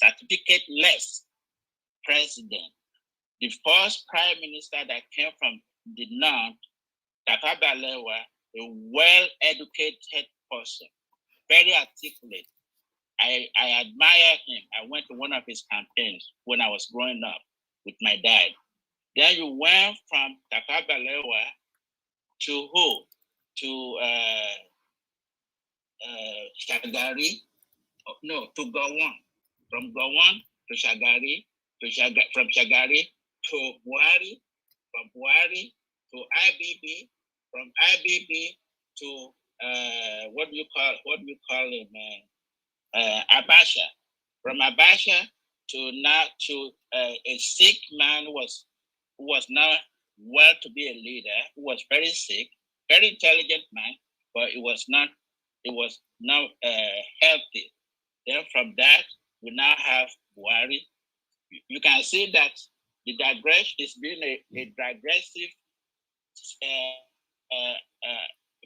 certificate-less president. The first prime minister that came from the north, Tafawa Balewa, a well-educated person, very articulate. I admire him. I went to one of his campaigns when I was growing up with my dad. Then you went from Tafawa Balewa to who? To Shagari? No, to Gowon. From Gowon to Shagari, from Shagari to Buhari, from Buhari to IBB, from IBB to what do you call him? Abacha. From Abacha to now to a sick man who was now well to be a leader, who was very sick, very intelligent man, but it was not healthy. Then from that, we now have Buhari. You can see that the digression is being a digressive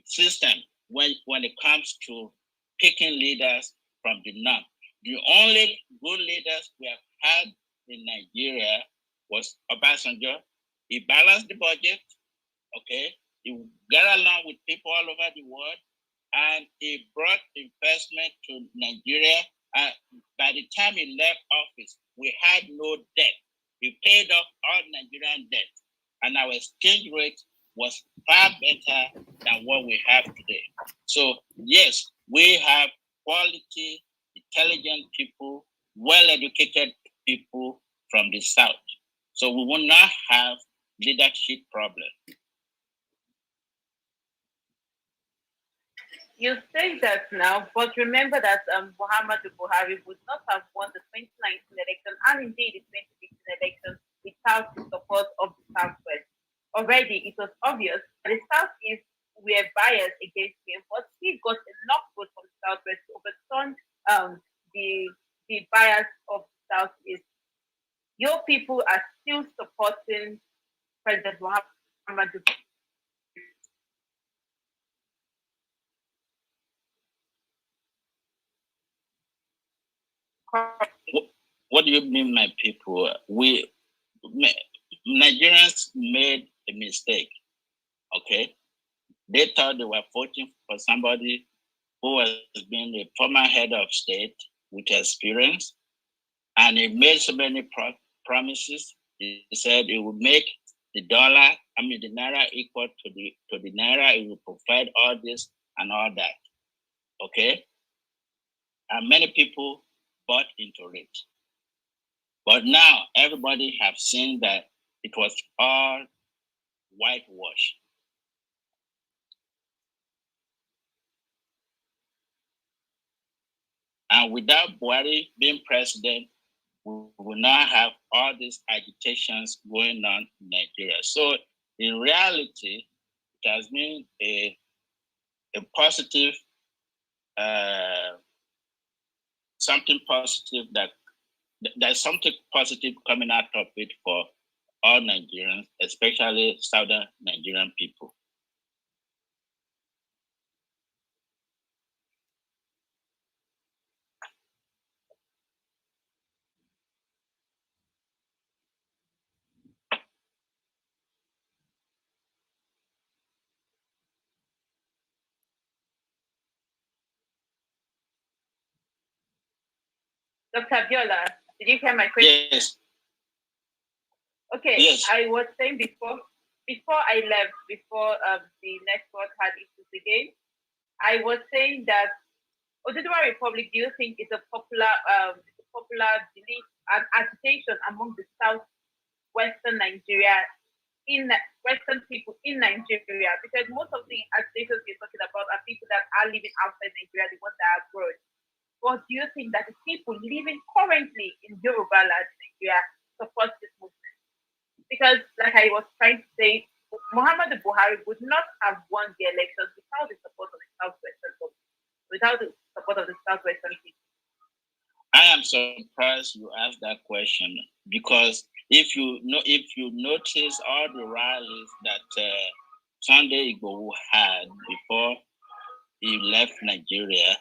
system when it comes to picking leaders from the north. The only good leaders we have had in Nigeria was Obasanjo. He balanced the budget, okay? He got along with people all over the world, and he brought investment to Nigeria. By the time he left office, we had no debt. He paid off all Nigerian debt, and our exchange rate was far better than what we have today. So yes, we have quality, intelligent people, well-educated people from the South. So we will not have leadership problem. You say that now, but remember that Muhammadu Buhari would not have won the 2019 election and indeed the 2015 election without the support of the Southwest. Already, it was obvious that the Southeast were biased against him, but he got enough votes from the Southwest to overturn the bias of the Southeast. Your people are still supporting President Muhammadu Buhari. What do you mean, my people? Nigerians made a mistake, okay? They thought they were voting for somebody who has been a former head of state with experience, and he made so many promises. He said he would make the naira equal to the naira. He will provide all this and all that, okay? And many people bought into it. But now everybody have seen that it was all whitewash. And without Buhari being president, we will not have all these agitations going on in Nigeria. So in reality, it has been a positive, something positive there's something positive coming out of it for all Nigerians, especially southern Nigerian people. Dr. Biola, did you hear my question? Yes. Okay, yes. I was saying before I left, before the network had issues again, I was saying that Oduduwa Republic, do you think is a popular belief and agitation among the southwestern Nigeria, in Western people in Nigeria? Because most of the agitations you're talking about are people that are living outside Nigeria, the ones that are abroad. Or do you think that the people living currently in Yoruba land, Nigeria, support this movement? Because, like I was trying to say, Muhammadu Buhari would not have won the elections without the support of the Southwestern people, without the support of the Southwestern people. I am surprised you asked that question, because if you notice all the rallies that Sunday Igboho had before he left Nigeria,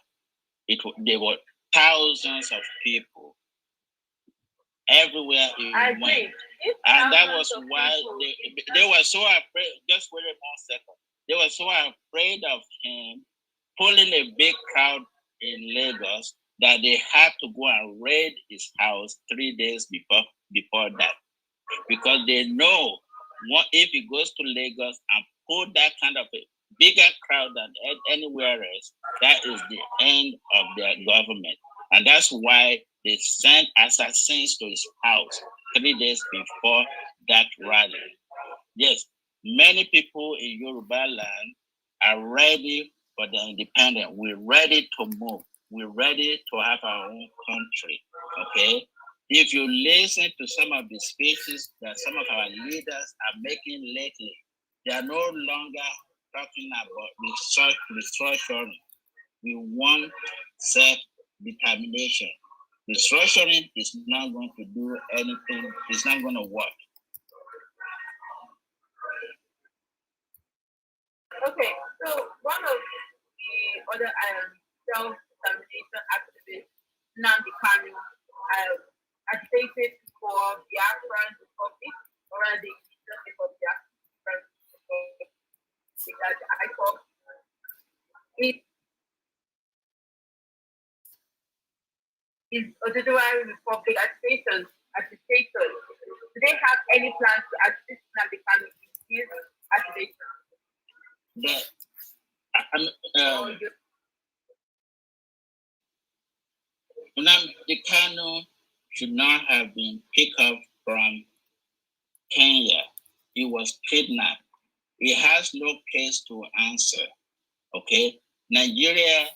there were thousands of people everywhere he went. And that was why they were so afraid. Just wait 1 second. They were so afraid of him pulling a big crowd in Lagos that they had to go and raid his house 3 days before that, because they know if he goes to Lagos and pull that kind of a bigger crowd than anywhere else, that is the end of their government. And that's why they sent assassins to his house 3 days before that rally. Yes, many people in Yoruba land are ready for the independence. We're ready to move. We're ready to have our own country. Okay? If you listen to some of the speeches that some of our leaders are making lately, they are no longer talking about restructuring. We want self-determination. Restructuring is not going to do anything. It's not going to work. Okay, so one of the other self-determination activists, Nnamdi Kanu, agitated for Biafran Republic, or the existence of Biafran Republic, that I thought is Oduduwa Republic agitators. Do they have any plans to assist Nnamdi Kanu in his agitation? Nnamdi Kanu should not have been picked up from Kenya. He was kidnapped. He has no case to answer. Okay, Nigeria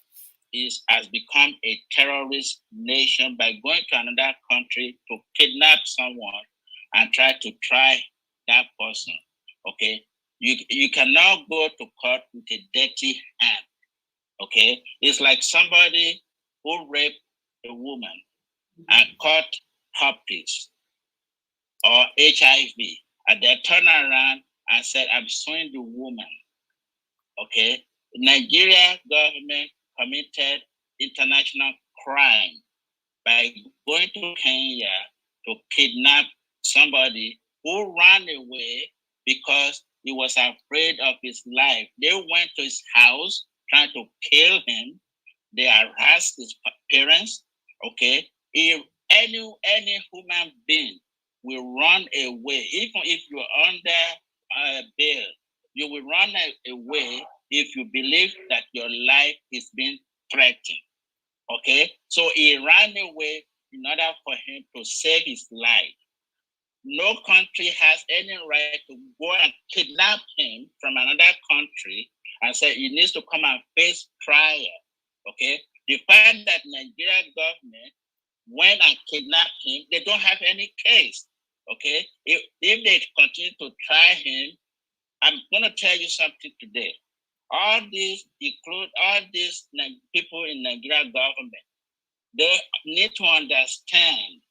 has become a terrorist nation by going to another country to kidnap someone and try that person. Okay, you cannot go to court with a dirty hand. Okay, it's like somebody who raped a woman and caught herpes or HIV, and they turn around and said, "I'm suing the woman." Okay, Nigeria government committed international crime by going to Kenya to kidnap somebody who ran away because he was afraid of his life. They went to his house trying to kill him. They harassed his parents. Okay, if any human being will run away, even if you're under bail, you will run away if you believe that your life is being threatened. Okay, so he ran away in order for him to save his life. No country has any right to go and kidnap him from another country and say he needs to come and face trial. Okay, the fact that Nigerian government went and kidnapped him, they don't have any case. Okay, if they continue to try him, I'm going to tell you something today. All these include all these people in Nigerian government. They need to understand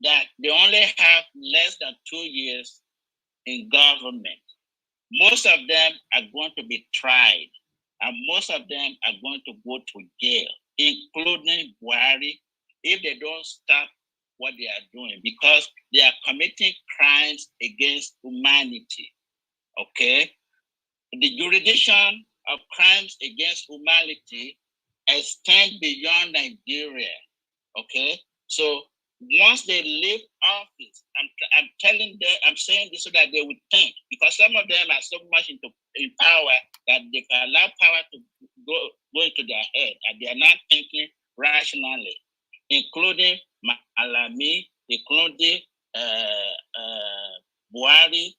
that they only have less than 2 years in government. Most of them are going to be tried, and most of them are going to go to jail, including Buhari, if they don't stop what they are doing, because they are committing crimes against humanity. Okay? The jurisdiction of crimes against humanity extend beyond Nigeria. Okay, so once they leave office, I'm telling them, I'm saying this so that they would think, because some of them are so much in power that they can allow power to go into their head, and they are not thinking rationally, including Malami, including Buhari,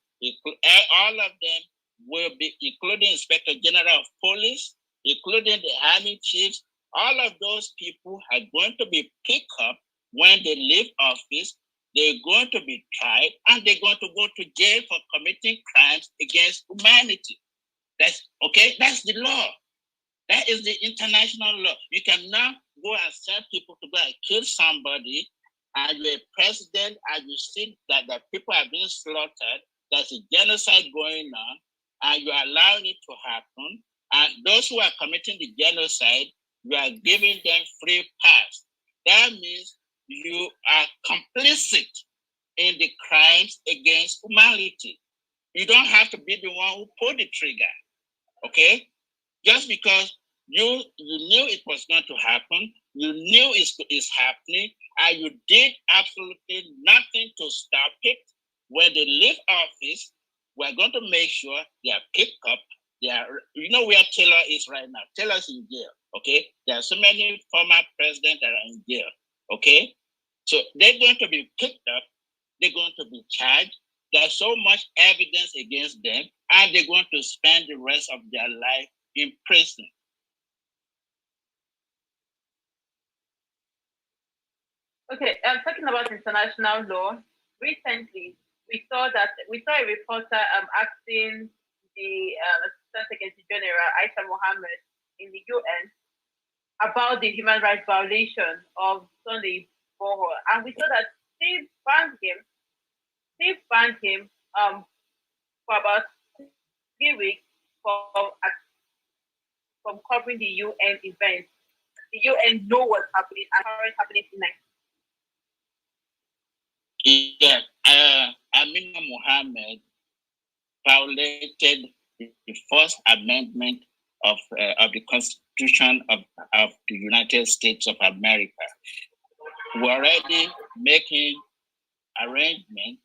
all of them will be, including Inspector General of Police, including the army chiefs. All of those people are going to be picked up when they leave office. They're going to be tried, and they're going to go to jail for committing crimes against humanity. That's okay. That's the law. That is the international law. You cannot go and send people to go and kill somebody, and you're a president, and you see that the people are being slaughtered. There's a genocide going on, and you're allowing it to happen. And those who are committing the genocide, you are giving them free pass. That means you are complicit in the crimes against humanity. You don't have to be the one who pulled the trigger, okay? Just because you knew it was going to happen, you knew it's happening, and you did absolutely nothing to stop it. When they leave office, we're going to make sure they are picked up. They are, you know where Taylor is right now. Taylor's in jail, okay? There are so many former presidents that are in jail, okay? So they're going to be picked up. They're going to be charged. There's so much evidence against them, and they're going to spend the rest of their life in prison. Okay, talking about international law, recently we saw a reporter asking the Assistant Secretary General Aisha Mohammed in the UN about the human rights violation of Sunday Boho, and we saw that they banned him for about 3 weeks from covering the UN events. The UN know what's happening and currently happening tonight. Yeah, Amina Mohammed violated the First Amendment of the Constitution of the United States of America. We're already making arrangements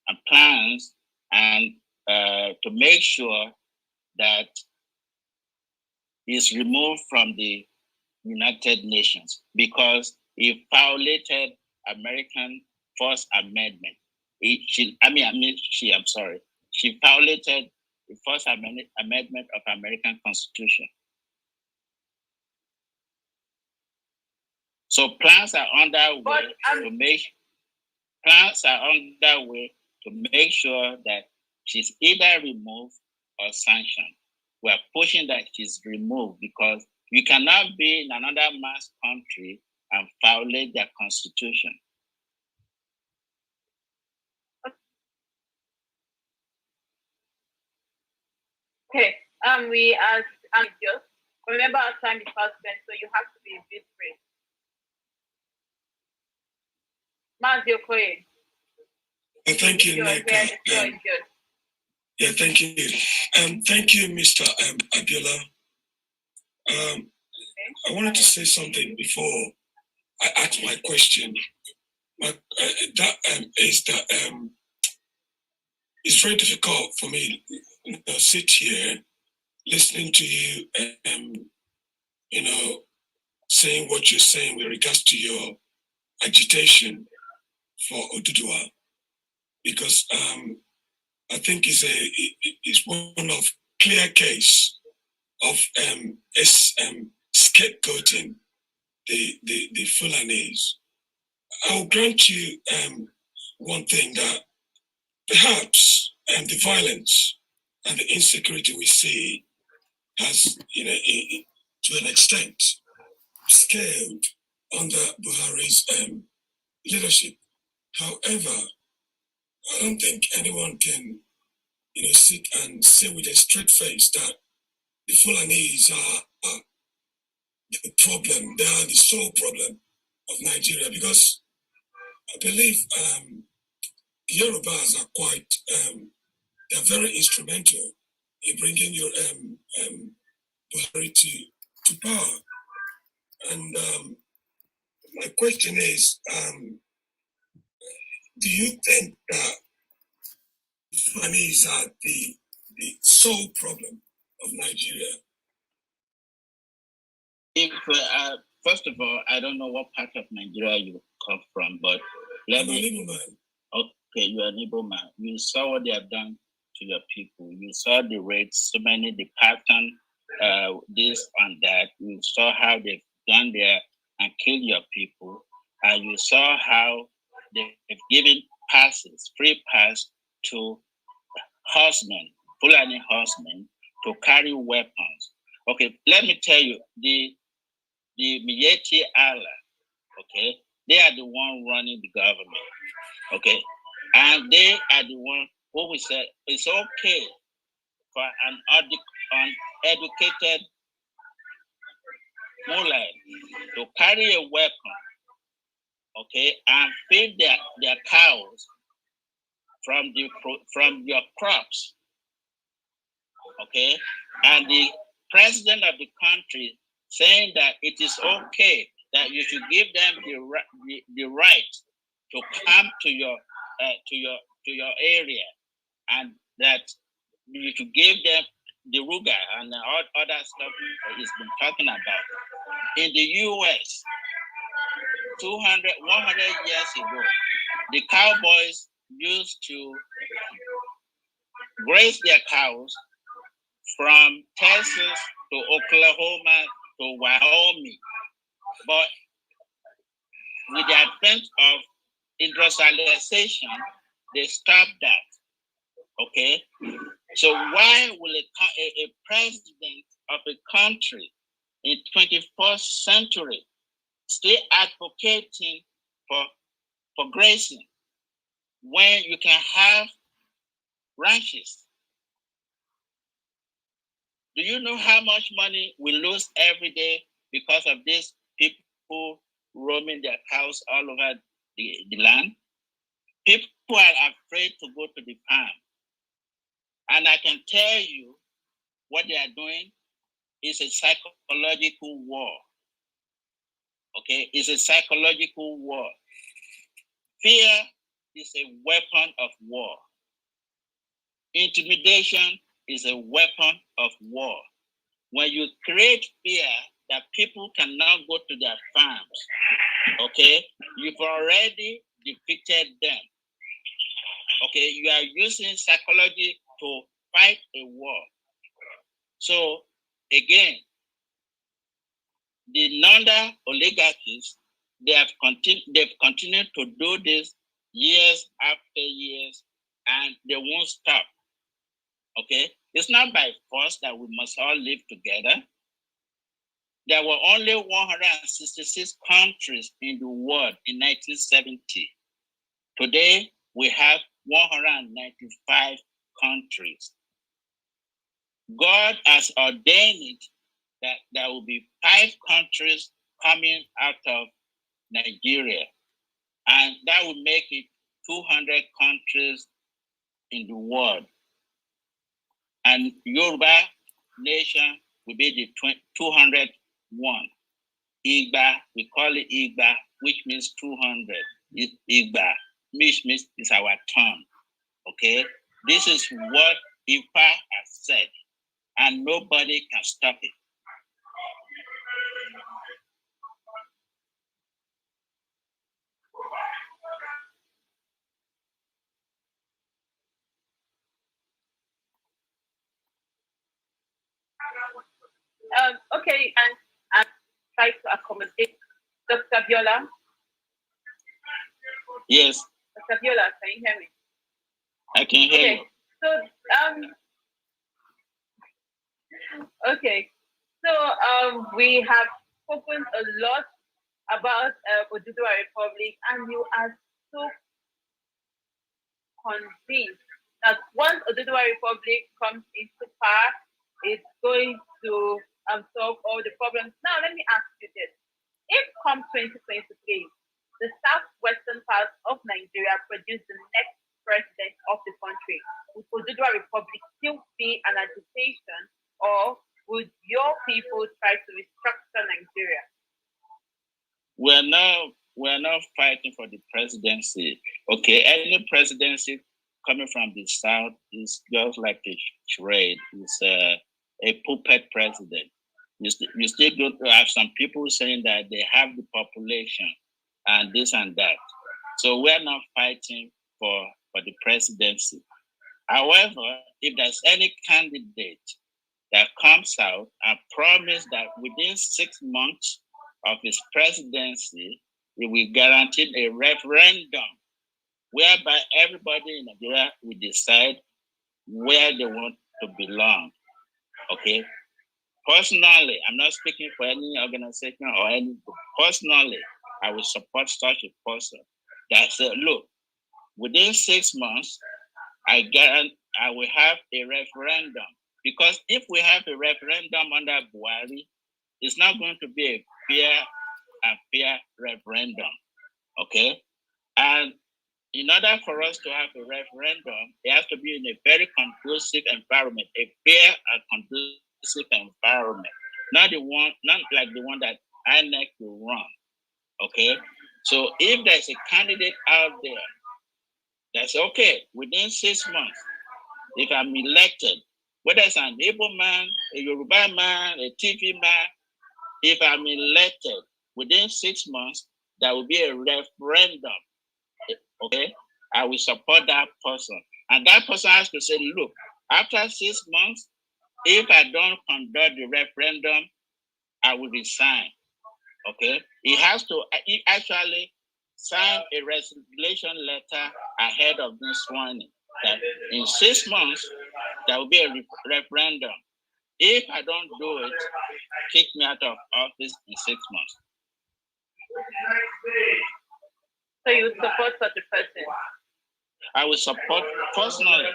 and plans and to make sure that he's removed from the United Nations because he violated American First Amendment. She violated the First Amendment of American Constitution. So plans are underway to make sure that she's either removed or sanctioned. We're pushing that she's removed because you cannot be in another man's country and violate their constitution. Okay. We as just remember our time is fast spent, so you have to be a bit free. Mazio Koye. Thank you, Nneka. Yeah, thank you. Thank you, Mr. Abiola. I wanted to say something before I ask my question. It's very difficult for me to sit here listening to you, saying what you're saying with regards to your agitation for Oduduwa, because I think it's one of clear case of scapegoating the Fulanese. I'll grant you one thing, that perhaps the violence and the insecurity we see has, to an extent, scaled under Buhari's leadership. However, I don't think anyone can, sit and say with a straight face that the Fulanese are the problem. They are the sole problem of Nigeria, because I believe the Yorubas are quite, they're very instrumental in bringing your Buhari to power. And my question is, do you think that Fulanese are the sole problem of Nigeria? If first of all, I don't know what part of Nigeria you come from, but I'm an Igbo man. Okay, you're an Igbo man. You saw what they have done to your people. You saw the rates, so many, the pattern, this and that. You saw how they've gone there and killed your people, and you saw how they've given passes, free pass to horsemen, Fulani horsemen, to carry weapons. Okay, let me tell you, the Miyetti Allah, okay, they are the one running the government, okay, and they are the one who will say it's okay for an uneducated Mullah to carry a weapon, okay, and feed their cows from your crops, okay, and the president of the country saying that it is okay that you should give them the right to come to your area, and that you should give them the ruga and all other stuff that he's been talking about. In the U.S., 100 years ago, the cowboys used to graze their cows from Texas to Oklahoma to Wyoming. But with the advent of industrialization, they stopped that. Okay? So why will a president of a country in 21st century still advocating for grazing when you can have ranches? Do you know how much money we lose every day because of these people roaming their cows all over the land? People are afraid to go to the farm. And I can tell you what they are doing is a psychological war. Okay, it's a psychological war. Fear is a weapon of war. Intimidation is a weapon of war. When you create fear that people cannot go to their farms, okay, you've already defeated them. Okay, you are using psychology to fight a war. So again, the Nanda oligarchies, they've continued to do this years after years, and they won't stop. Okay, it's not by force that we must all live together. There were only 166 countries in the world in 1970. Today, we have 195 countries. God has ordained it that there will be 5 countries coming out of Nigeria, and that will make it 200 countries in the world. And Yoruba nation will be the 201. Igba, we call it Igba, which means 200. Igba, which means it's our turn. Okay? This is what Ifa has said, and nobody can stop it. Okay, and I'm trying to accommodate Dr. Biola. Yes. Dr. Biola, can you hear me? I can hear you. So we have spoken a lot about Oduduwa Republic, and you are so convinced that once Oduduwa Republic comes into power, it's going to solve all the problems. Now, let me ask you this. If come 2023, the southwestern part of Nigeria produce the next president of the country, would Oduduwa Republic still be an agitation, or would your people try to restructure Nigeria? We're not fighting for the presidency. Okay, any presidency coming from the south is just like a charade. It's a puppet president. You still going to have some people saying that they have the population and this and that. So we're not fighting for the presidency. However, if there's any candidate that comes out and promise that within 6 months of his presidency, he will guarantee a referendum whereby everybody in Nigeria will decide where they want to belong. Okay? Personally, I'm not speaking for any organization or any group. Personally, I will support such a person that said, look, within 6 months, I will have a referendum. Because if we have a referendum under Buhari, it's not going to be a fair referendum. Okay? And in order for us to have a referendum, it has to be in a very conducive environment, a fair and conducive environment, not like the one that INEC will run. Okay, so if there's a candidate out there that's okay within 6 months, if I'm elected, whether it's an Igbo man, a Yoruba man, a TV man, if I'm elected within 6 months, there will be a referendum. Okay, I will support that person. And that person has to say, look, after 6 months, if I don't conduct the referendum, I will resign. Okay, he actually sign a resignation letter ahead of this one. That in 6 months, there will be a referendum. If I don't do it, kick me out of office in 6 months. So you support such a person? I will support, personally,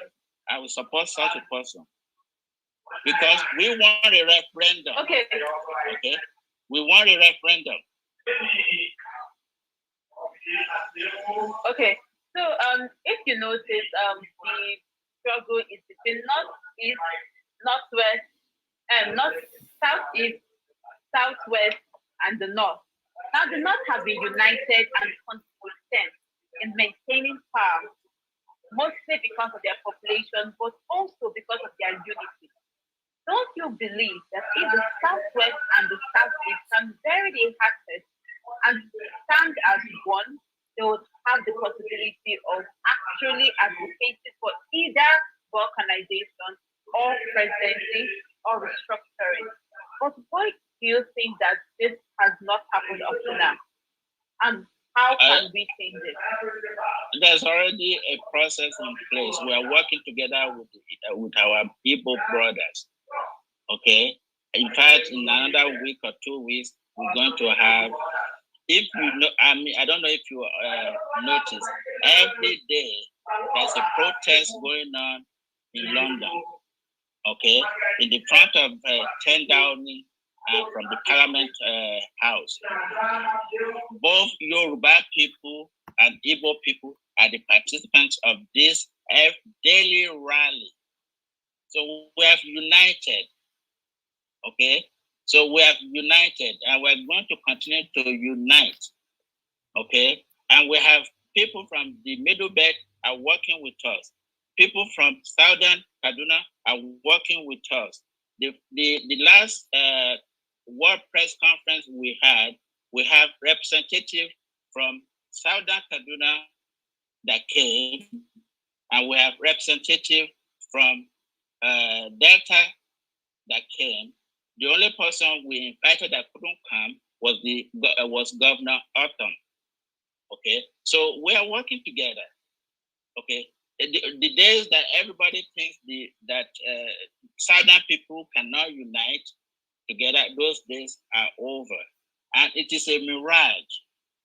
I will support such a person. Because we want a referendum. Okay. Okay? We want a referendum. Okay. So if you notice, the struggle is between northeast, northwest, north, southeast, southwest, and the north. Now the north have been united and consistent in maintaining power, mostly because of their population, but also because of their unity. Don't you believe that if the southwest and the southeast can bury their hatchet and stand as one, they would have the possibility of actually advocating for either balkanization or presidency or restructuring. But why do you think that this has not happened up to now? And how can we change it? There's already a process in place. We are working together with our people brothers. Okay. In fact, in another week or 2 weeks, we're going to have. If you know, I don't know if you notice. Every day there's a protest going on in London. Okay, in the front of 10 Downing from the Parliament House. Both Yoruba people and Igbo people are the participants of this daily rally. So we have united. Okay, so we have united, and we're going to continue to unite. Okay, and we have people from the Middle Belt are working with us. People from southern Kaduna are working with us. The last World Press Conference we have representatives from southern Kaduna that came, and we have representatives from Delta that came. The only person we invited that couldn't come was Governor Autumn. Okay, so we are working together. Okay, the days that everybody thinks that southern people cannot unite together, those days are over, and it is a mirage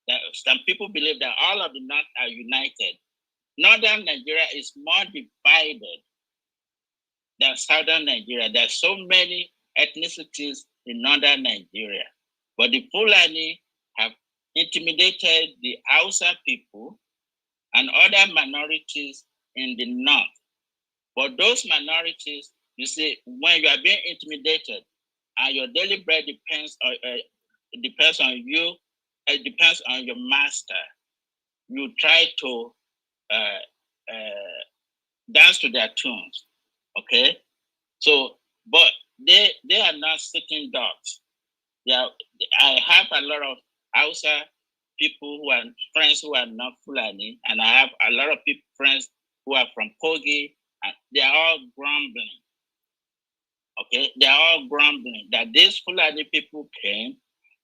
that some people believe that all of the North are united. Northern Nigeria is more divided than southern Nigeria. There are so many ethnicities in northern Nigeria, but the Fulani have intimidated the Hausa people and other minorities in the north. But those minorities, you see, when you are being intimidated and your daily bread depends on you, it depends on your master, you try to dance to their tunes. Okay? So, but they are not sitting ducks. I have a lot of Hausa people who are friends who are not Fulani, and I have a lot of friends who are from Kogi, and they are all grumbling. Okay, they are all grumbling that these Fulani people came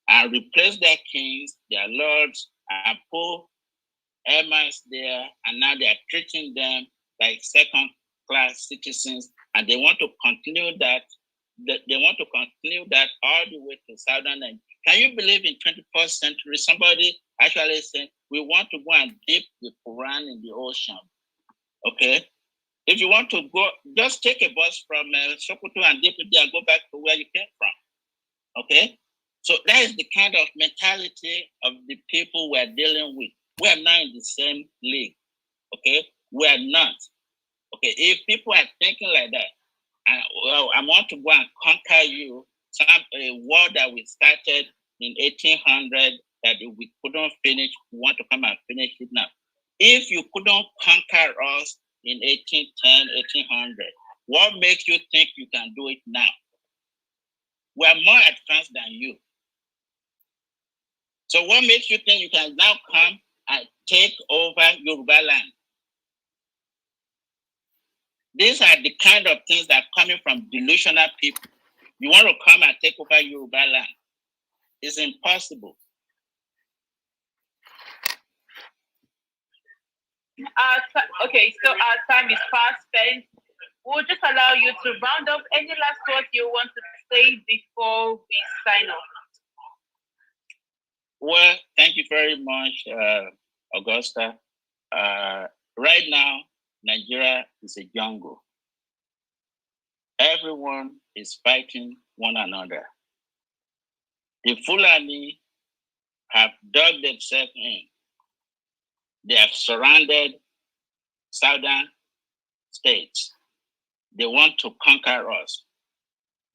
and replaced their kings, their lords, and put emirs there, and now they are treating them like second-class citizens, and they want to continue that. They want to continue that all the way to southern Nigeria. Can you believe in 21st century somebody actually saying we want to go and dip the Quran in the ocean? Okay, if you want to go, just take a bus from Sokoto and dip it there and go back to where you came from. Okay, so that is the kind of mentality of the people we're dealing with. We are not in the same league. Okay, we are not. Okay, if people are thinking like that, I want to go and conquer you, a war that we started in 1800 that we couldn't finish, we want to come and finish it now. If you couldn't conquer us in 1810, 1800, what makes you think you can do it now? We are more advanced than you. So what makes you think you can now come and take over Yoruba land? These are the kind of things that are coming from delusional people. You want to come and take over Yoruba land? It's impossible. Okay, so our time is fast spent. We'll just allow you to round up any last words you want to say before we sign off. Well, thank you very much, Augusta. Right now, Nigeria is a jungle. Everyone is fighting one another. The Fulani have dug themselves in. They have surrounded southern states. They want to conquer us,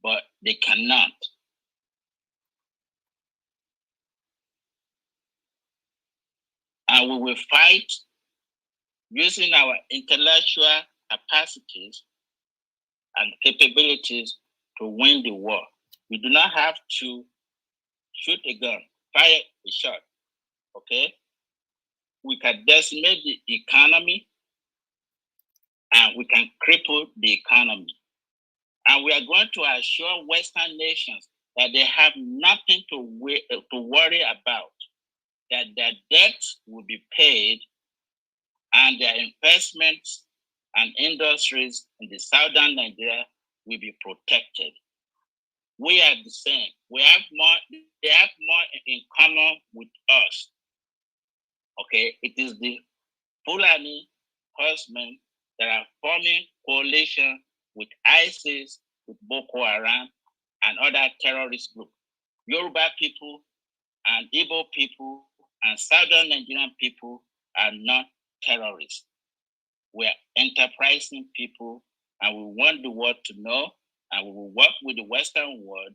but they cannot. And we will fight using our intellectual capacities and capabilities to win the war. We do not have to shoot a gun, fire a shot, okay? We can decimate the economy and we can cripple the economy. And we are going to assure Western nations that they have nothing to worry about, that their debts will be paid and their investments and industries in the southern Nigeria will be protected. We are the same. They have more in common with us. Okay, it is the Fulani horsemen that are forming coalition with ISIS, with Boko Haram, and other terrorist groups. Yoruba people and Igbo people and southern Nigerian people are not terrorists. We are enterprising people, and we want the world to know, and we will work with the Western world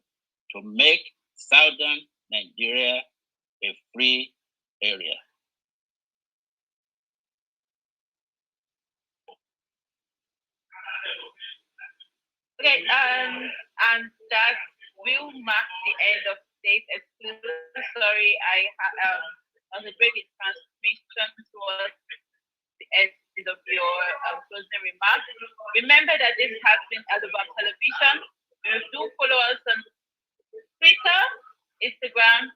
to make southern Nigeria a free area. Okay, and that will mark the end of today's exclusive. Sorry, I was a break in transmission towards the end of your closing remarks. Remember that this has been Alubar Television. You do follow us on Twitter, Instagram,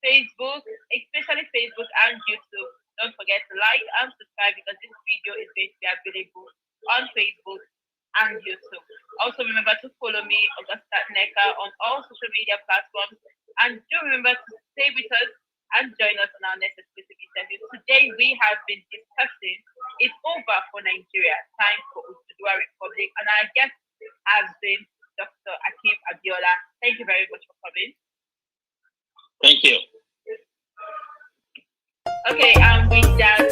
Facebook, especially Facebook and YouTube. Don't forget to like and subscribe because this video is going to be available on Facebook and YouTube. Also remember to follow me, Augusta Neka, on all social media platforms. And do remember to stay with us and join us on our next exclusive interview. Today we have been discussing It's Over for Nigeria, Time for Oduduwa Republic. And our guest has been Dr. Akeem Abiola. Thank you very much for coming. Thank you. Okay, and with that,